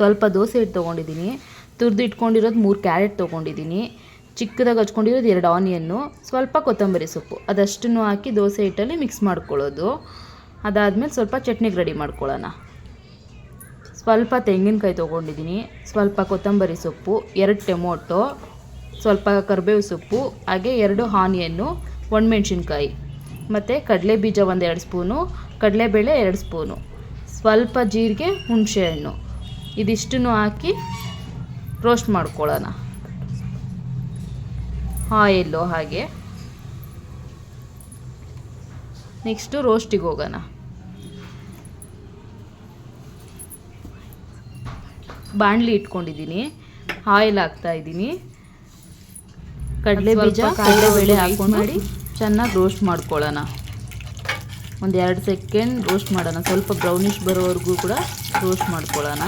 ಸ್ವಲ್ಪ ದೋಸೆ ಹಿಟ್ಟು ತೊಗೊಂಡಿದ್ದೀನಿ. ತುರಿದು ಇಟ್ಕೊಂಡಿರೋದು 3 ಕ್ಯಾರೆಟ್ ತೊಗೊಂಡಿದ್ದೀನಿ. ಚಿಕ್ಕದಾಗಿ ಹಚ್ಕೊಂಡಿರೋದು 2 ಆನಿಯನ್ನು, ಸ್ವಲ್ಪ ಕೊತ್ತಂಬರಿ ಸೊಪ್ಪು ಅದಷ್ಟನ್ನು ಹಾಕಿ ದೋಸೆ ಹಿಟ್ಟಲ್ಲಿ ಮಿಕ್ಸ್ ಮಾಡ್ಕೊಳ್ಳೋದು. ಅದಾದಮೇಲೆ ಸ್ವಲ್ಪ ಚಟ್ನಿಗೆ ರೆಡಿ ಮಾಡ್ಕೊಳ್ಳೋಣ. ಸ್ವಲ್ಪ ತೆಂಗಿನಕಾಯಿ ತೊಗೊಂಡಿದ್ದೀನಿ, ಸ್ವಲ್ಪ ಕೊತ್ತಂಬರಿ ಸೊಪ್ಪು, 2 ಟೊಮೊಟೊ, ಸ್ವಲ್ಪ ಕರಿಬೇವು ಸೊಪ್ಪು, ಹಾಗೆ 2 ಆನಿಯನ್ನು, ಒಣಮೆಣ್ಸಿನ್ಕಾಯಿ ಮತ್ತು ಕಡಲೆ ಬೀಜ 1-2 ಸ್ಪೂನು, ಕಡಲೆಬೇಳೆ 2 ಸ್ಪೂನು, ಸ್ವಲ್ಪ ಜೀರಿಗೆ, ಹುಣಸೆಹಣ್ಣು ಇದಿಷ್ಟನ್ನು ಹಾಕಿ ರೋಸ್ಟ್ ಮಾಡ್ಕೊಳ್ಳೋಣ. ಆಯಿಲ್ಲು ಹಾಗೆ. ನೆಕ್ಸ್ಟು ರೋಸ್ಟಿಗೆ ಹೋಗೋಣ. ಬಾಣಲಿ ಇಟ್ಕೊಂಡಿದ್ದೀನಿ, ಆಯಿಲ್ ಹಾಕ್ತಾಯಿದ್ದೀನಿ. ಕಡಲೆ ಬೀಜ ಕಡಲೆಬೇಳೆ ಹಾಕ್ಕೊಂಡು ಮಾಡಿ ಚೆನ್ನಾಗಿ ರೋಸ್ಟ್ ಮಾಡ್ಕೊಳ್ಳೋಣ. ಒಂದು 2 ಸೆಕೆಂಡ್ ರೋಸ್ಟ್ ಮಾಡೋಣ. ಸ್ವಲ್ಪ ಬ್ರೌನಿಷ್ ಬರೋವರೆಗೂ ಕೂಡ ರೋಸ್ಟ್ ಮಾಡ್ಕೊಳ್ಳೋಣ.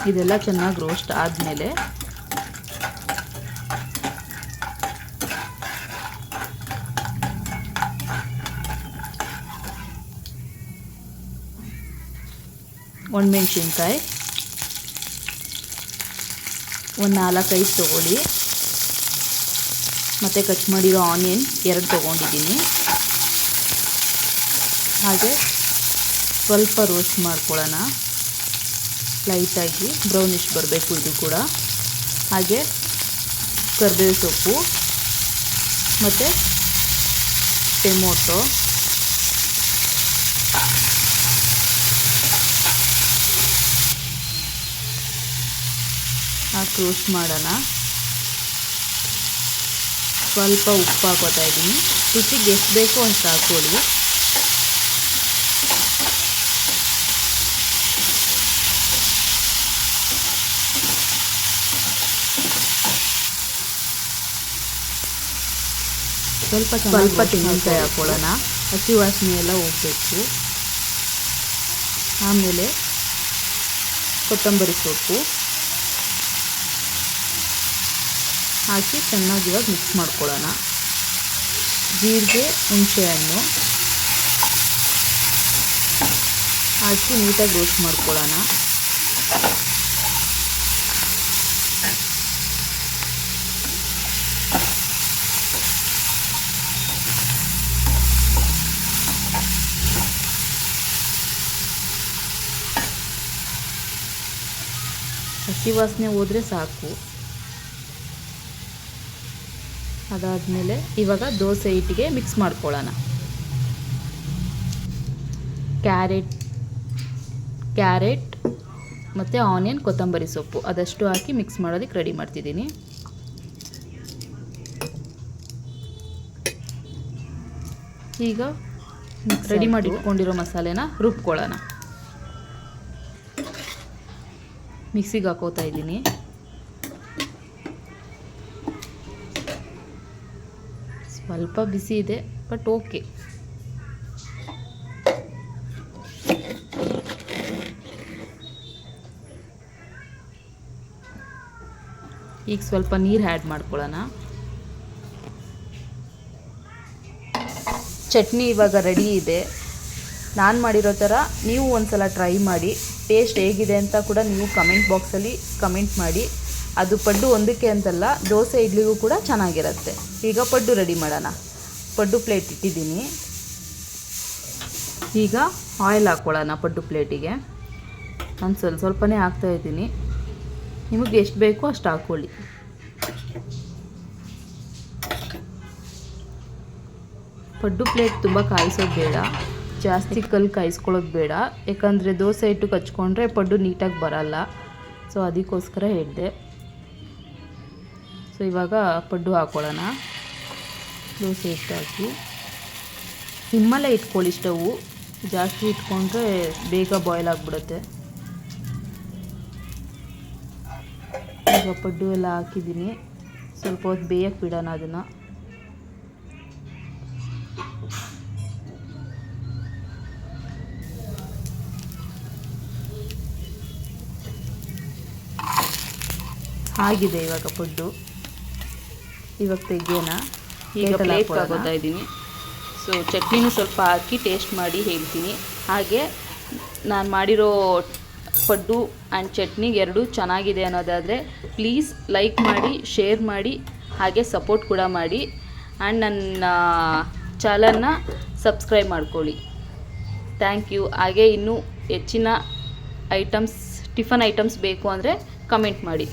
ಇದೆಲ್ಲ ಚೆನ್ನಾಗಿ ರೋಸ್ಟ್ ಆದಮೇಲೆ ಒಣಮೆಣ್ಸಿನ್ಕಾಯಿ ಒಂದು 4-5 ತೊಗೊಳ್ಳಿ, ಮತ್ತು ಕಟ್ ಮಾಡಿರೋ ಆನಿಯನ್ 2 ತೊಗೊಂಡಿದ್ದೀನಿ. ಹಾಗೆ ಸ್ವಲ್ಪ ರೋಸ್ಟ್ ಮಾಡ್ಕೊಳ್ಳೋಣ, ಲೈಟಾಗಿ ಬ್ರೌನಿಷ್ ಬರಬೇಕು ಇದು ಕೂಡ. ಹಾಗೆ ಕರಿಬೇವು ಸೊಪ್ಪು ಮತ್ತು ಟೊಮೊಟೊ, ಹಾಕಿ ರೋಸ್ಟ್ ಮಾಡೋಣ. ಸ್ವಲ್ಪ ಉಪ್ಪು ಹಾಕೋತಾ ಇದ್ದೀನಿ. ರುಚಿಗೆ ಎಷ್ಟು ಬೇಕೋ ಅಷ್ಟು ಹಾಕ್ಕೊಳ್ಳಿ. ಸ್ವಲ್ಪ ತೆಂಗಿನಕಾಯಿ ಹಾಕ್ಕೊಳ್ಳೋಣ, ಹಸಿ ವಾಸನೆ ಎಲ್ಲ ಹೋಗಬೇಕು. ಆಮೇಲೆ ಕೊತ್ತಂಬರಿ ಸೊಪ್ಪು ಹಾಕಿ ಚೆನ್ನಾಗಿ ಇವಾಗ ಮಿಕ್ಸ್ ಮಾಡ್ಕೊಳ್ಳೋಣ. ಜೀರಿಗೆ, ಹುಣಸೆಹಣ್ಣು ಹಾಕಿ ನೀಟಾಗಿ ರೋಸ್ಟ್ ಮಾಡ್ಕೊಳ್ಳೋಣ. ಹಸಿ ವಾಸನೆ ಹೋದರೆ ಸಾಕು. ಅದಾದಮೇಲೆ ಇವಾಗ ದೋಸೆ ಹಿಟ್ಟಿಗೆ ಮಿಕ್ಸ್ ಮಾಡ್ಕೊಳ್ಳೋಣ. ಕ್ಯಾರೆಟ್ ಮತ್ತು ಆನಿಯನ್, ಕೊತ್ತಂಬರಿ ಸೊಪ್ಪು ಅದಷ್ಟು ಹಾಕಿ ಮಿಕ್ಸ್ ಮಾಡೋದಕ್ಕೆ ರೆಡಿ ಮಾಡ್ತಿದ್ದೀನಿ. ಈಗ ರೆಡಿ ಮಾಡಿ ಇಟ್ಕೊಂಡಿರೋ ಮಸಾಲೆನ ರುಬ್ಕೊಳ್ಳೋಣ. ಮಿಕ್ಸಿಗೆ ಹಾಕೋತಾ ಇದ್ದೀನಿ. ಸ್ವಲ್ಪ ಬಿಸಿ ಇದೆ, ಬಟ್ ಓಕೆ. ಈಗ ಸ್ವಲ್ಪ ನೀರು ಆ್ಯಡ್ ಮಾಡ್ಕೊಳ್ಳೋಣ. ಚಟ್ನಿ ಇವಾಗ ರೆಡಿ ಇದೆ. ನಾನು ಮಾಡಿರೋ ಥರ ನೀವು ಒಂದ್ಸಲ ಟ್ರೈ ಮಾಡಿ. ಟೇಸ್ಟ್ ಹೇಗಿದೆ ಅಂತ ಕೂಡ ನೀವು ಕಮೆಂಟ್ ಬಾಕ್ಸಲ್ಲಿ ಕಮೆಂಟ್ ಮಾಡಿ. ಅದು ಪಡ್ಡು ಒಂದಕ್ಕೆ ಅಂತಲ್ಲ, ದೋಸೆ ಇಡ್ಲಿಗೂ ಕೂಡ ಚೆನ್ನಾಗಿರುತ್ತೆ. ಈಗ ಪಡ್ಡು ರೆಡಿ ಮಾಡೋಣ. ಪಡ್ಡು ಪ್ಲೇಟ್ ಇಟ್ಟಿದ್ದೀನಿ. ಈಗ ಆಯಿಲ್ ಹಾಕ್ಕೊಳ್ಳೋಣ ಪಡ್ಡು ಪ್ಲೇಟಿಗೆ. ನಾನು ಸ್ವಲ್ಪನೇ ಹಾಕ್ತಾಯಿದ್ದೀನಿ, ನಿಮಗೆ ಎಷ್ಟು ಬೇಕೋ ಅಷ್ಟು ಹಾಕ್ಕೊಳ್ಳಿ. ಪಡ್ಡು ಪ್ಲೇಟ್ ತುಂಬ ಕಾಯಿಸೋದು ಬೇಡ, ಜಾಸ್ತಿ ಕಲ್ಲು ಕಾಯಿಸ್ಕೊಳ್ಳೋದು ಬೇಡ. ಯಾಕಂದರೆ ದೋಸೆ ಹಿಟ್ಟು ಕಚ್ಕೊಂಡ್ರೆ ಪಡ್ಡು ನೀಟಾಗಿ ಬರಲ್ಲ. ಸೊ ಅದಕ್ಕೋಸ್ಕರ ಹೇಳಿದೆ. ಸೊ ಇವಾಗ ಪಡ್ಡು ಹಾಕ್ಕೊಳ್ಳೋಣ. ದೋಸೆ ಹಿಟ್ಟು ಹಾಕಿ ಸಿಮ್ಮಲ್ಲೇ ಇಟ್ಕೊಳ್ಳಿ. ಸ್ಟವ್ವು ಜಾಸ್ತಿ ಇಟ್ಕೊಂಡ್ರೆ ಬೇಗ ಬಾಯ್ಲ್ ಆಗಿಬಿಡುತ್ತೆ. ಈಗ ಪಡ್ಡು ಎಲ್ಲ ಹಾಕಿದ್ದೀನಿ. ಸ್ವಲ್ಪ ಹೊತ್ತು ಬೇಯಕ್ಕೆ ಬಿಡೋಣ ಅದನ್ನು. ಆಗಿದೆ ಇವಾಗ ಪಡ್ಡು. ಇವಾಗ ತೆಗೆಯೋಣ. ಈಗ ಪ್ಲೇಟ್ ಹಾಕೋತಾ ಇದ್ದೀನಿ. ಸೊ ಚಟ್ನಿನೂ ಸ್ವಲ್ಪ ಹಾಕಿ ಟೇಸ್ಟ್ ಮಾಡಿ ಹೇಳ್ತೀನಿ. ಹಾಗೆ ನಾನು ಮಾಡಿರೋ ಪಡ್ಡು ಆ್ಯಂಡ್ ಚಟ್ನಿ ಎರಡೂ ಚೆನ್ನಾಗಿದೆ ಅನ್ನೋದಾದರೆ ಪ್ಲೀಸ್ ಲೈಕ್ ಮಾಡಿ, ಶೇರ್ ಮಾಡಿ, ಹಾಗೆ ಸಪೋರ್ಟ್ ಕೂಡ ಮಾಡಿ. ಆ್ಯಂಡ್ ನನ್ನ ಚಾನಲ್ನ ಸಬ್ಸ್ಕ್ರೈಬ್ ಮಾಡ್ಕೊಳ್ಳಿ. Thank you. ಹಾಗೆ ಇನ್ನೂ ಹೆಚ್ಚಿನ ಟಿಫನ್ ಐಟಮ್ಸ್ ಬೇಕು ಅಂದರೆ ಕಮೆಂಟ್ ಮಾಡಿ.